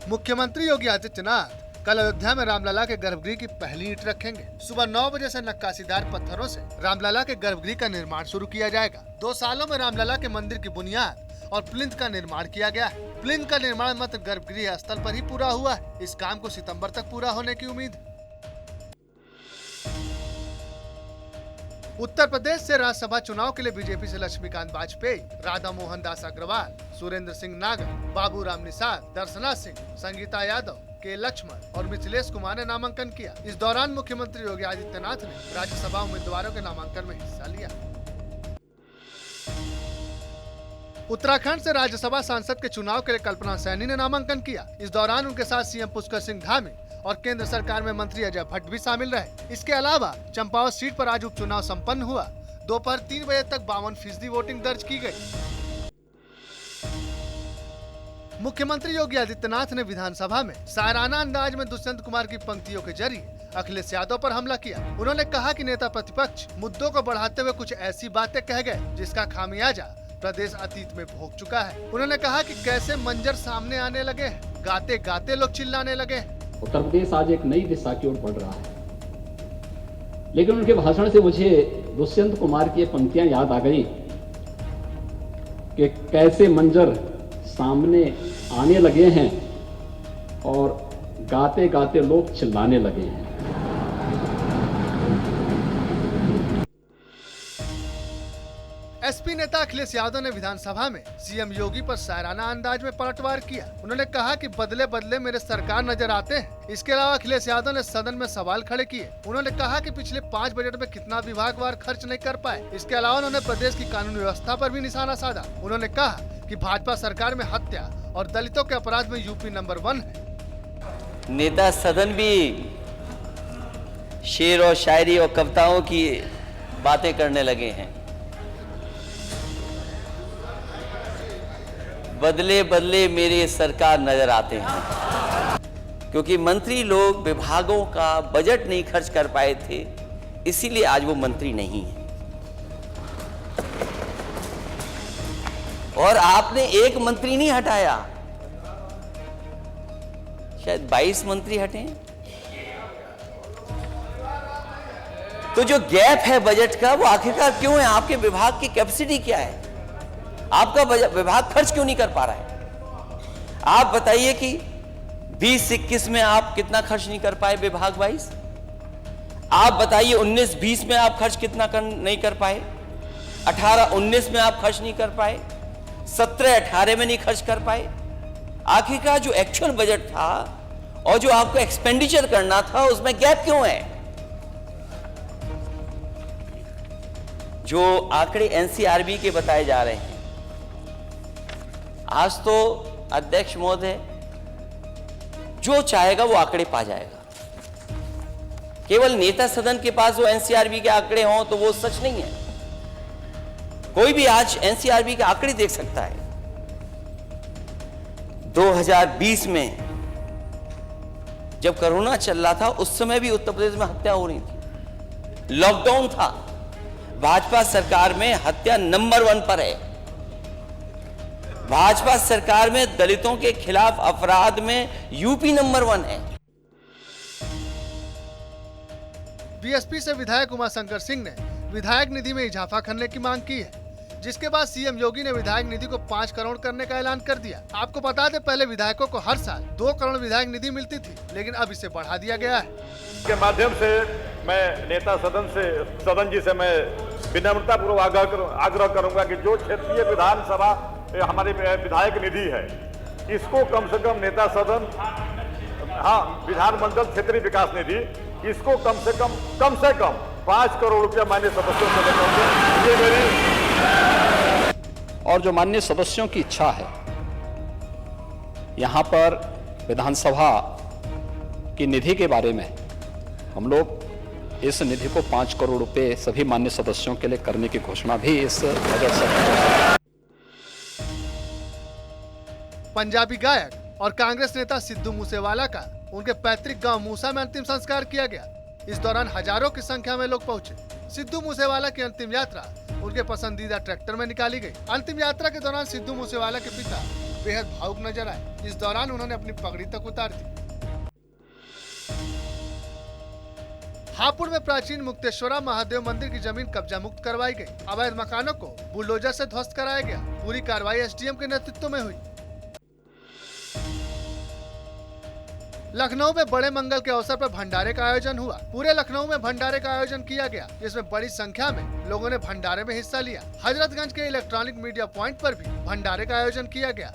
मुख्यमंत्री योगी आदित्यनाथ कल अयोध्या में रामलला के गर्भगृह की पहली ईंट रखेंगे। सुबह 9 बजे से नक्काशीदार पत्थरों से रामलला के गर्भगृह का निर्माण शुरू किया जाएगा। 2 सालों में रामलला के मंदिर की बुनियाद और प्लिंथ का निर्माण किया गया है। प्लिंथ का निर्माण मात्र गर्भगृह स्थल पर ही पूरा हुआ है। इस काम को सितंबर तक पूरा होने की उम्मीद है। उत्तर प्रदेश से राज्यसभा चुनाव के लिए बीजेपी से लक्ष्मीकांत वाजपेयी, राधा मोहन दास अग्रवाल, सुरेंद्र सिंह नागर, बाबूराम निषाद, दर्शना सिंह, संगीता यादव, के लक्ष्मण और मिथिलेश कुमार ने नामांकन किया। इस दौरान मुख्यमंत्री योगी आदित्यनाथ ने राज्यसभा उम्मीदवारों के नामांकन में हिस्सा लिया। उत्तराखंड से राज्यसभा सांसद के चुनाव के लिए कल्पना सैनी ने नामांकन किया। इस दौरान उनके साथ सीएम पुष्कर सिंह धामी और केंद्र सरकार में मंत्री अजय भट्ट भी शामिल रहे। इसके अलावा चंपावत सीट पर आज उपचुनाव संपन्न हुआ। दोपहर 3 बजे तक 52% वोटिंग दर्ज की गई। मुख्यमंत्री योगी आदित्यनाथ ने विधानसभा में शायराना अंदाज में दुष्यंत कुमार की पंक्तियों के जरिए अखिलेश यादव पर हमला किया। उन्होंने कहा कि नेता प्रतिपक्ष मुद्दों को बढ़ाते हुए कुछ ऐसी बातें कह गए जिसका खामियाजा प्रदेश अतीत में भोग चुका है। उन्होंने कहा कि कैसे मंजर सामने आने लगे, गाते गाते लोग चिल्लाने लगे। उत्तर प्रदेश आज एक नई दिशा की ओर बढ़ रहा है, लेकिन उनके भाषण से मुझे दुष्यंत कुमार की पंक्तियां याद आ गई कि कैसे मंजर सामने आने लगे हैं और गाते गाते लोग चिल्लाने लगे हैं। एसपी नेता अखिलेश यादव ने विधानसभा में सीएम योगी पर शायराना अंदाज में पलटवार किया। उन्होंने कहा कि बदले बदले मेरे सरकार नजर आते हैं। इसके अलावा अखिलेश यादव ने सदन में सवाल खड़े किए। उन्होंने कहा कि पिछले 5 बजट में कितना विभागवार खर्च नहीं कर पाए। इसके अलावा उन्होंने प्रदेश की कानून व्यवस्था पर भी निशाना साधा। उन्होंने कहा कि भाजपा सरकार में हत्या और दलितों के अपराध में यूपी नंबर 1 है। नेता सदन भी शेर और शायरी और कविताओं की बातें करने लगे हैं। बदले बदले मेरे सरकार नजर आते हैं, क्योंकि मंत्री लोग विभागों का बजट नहीं खर्च कर पाए थे, इसीलिए आज वो मंत्री नहीं है। और आपने एक मंत्री नहीं हटाया, शायद 22 मंत्री हटे। तो जो गैप है बजट का, वो आखिरकार क्यों है? आपके विभाग की कैपेसिटी क्या है? आपका विभाग खर्च क्यों नहीं कर पा रहा है? आप बताइए कि 20-21 में आप कितना खर्च नहीं कर पाए विभाग वाइज? आप बताइए 19-20 में आप खर्च कितना नहीं कर पाए? 18-19 में आप खर्च नहीं कर पाए? 17-18 में नहीं खर्च कर पाए? आखिरकार जो एक्चुअल बजट था और जो आपको एक्सपेंडिचर करना था, उसमें गैप क्यों है? जो आंकड़े एनसीआरबी के बताए जा रहे हैं, आज तो अध्यक्ष महोदय जो चाहेगा वो आंकड़े पा जाएगा। केवल नेता सदन के पास वो एनसीआरबी के आंकड़े हों तो वो सच नहीं है। कोई भी आज एनसीआरबी के आंकड़े देख सकता है। 2020 में जब कोरोना चल रहा था, उस समय भी उत्तर प्रदेश में हत्या हो रही थी, लॉकडाउन था। भाजपा सरकार में हत्या नंबर 1 पर है। भाजपा सरकार में दलितों के खिलाफ अपराध में यूपी नंबर 1 है। बीएसपी से विधायक उमाशंकर सिंह ने विधायक निधि में इजाफा करने की मांग की है, जिसके बाद सीएम योगी ने विधायक निधि को 5 करोड़ करने का ऐलान कर दिया। आपको बता दें, पहले विधायकों को हर साल 2 करोड़ विधायक निधि मिलती थी, लेकिन अब इसे बढ़ा दिया गया है। के माध्यम से मैं नेता सदन जी से मैं विनम्रतापूर्वक आग्रह करूंगा कि जो क्षेत्रीय विधानसभा हमारी विधायक निधि है, इसको कम से कम नेता सदन, विधानमंडल क्षेत्रीय विकास निधि, इसको कम से कम 5 करोड़ रुपया माननीय सदस्यों को देना। ये मेरी और जो माननीय सदस्यों की इच्छा है, यहां पर विधानसभा की निधि के बारे में हम लोग इस निधि को 5 करोड़ रुपए सभी माननीय सदस्यों के लिए करने की घोषणा भी इस बजट से। पंजाबी गायक और कांग्रेस नेता सिद्धू मूसेवाला का उनके पैतृक गांव मूसा में अंतिम संस्कार किया गया। इस दौरान हजारों की संख्या में लोग पहुंचे। सिद्धू मूसेवाला की अंतिम यात्रा उनके पसंदीदा ट्रैक्टर में निकाली गई। अंतिम यात्रा के दौरान सिद्धू मूसेवाला के पिता बेहद भावुक नजर आए। इस दौरान उन्होंने अपनी पगड़ी तक उतार दी। हापुड़ में प्राचीन मुक्तेश्वरा महादेव मंदिर की जमीन कब्जा मुक्त करवाई गई। अवैध मकानों को बुलडोजर से ध्वस्त कराया गया। पूरी कार्रवाई एसडीएम के नेतृत्व में हुई। लखनऊ में बड़े मंगल के अवसर पर भंडारे का आयोजन हुआ। पूरे लखनऊ में भंडारे का आयोजन किया गया, जिसमें बड़ी संख्या में लोगों ने भंडारे में हिस्सा लिया। हजरतगंज के इलेक्ट्रॉनिक मीडिया पॉइंट पर भी भंडारे का आयोजन किया गया।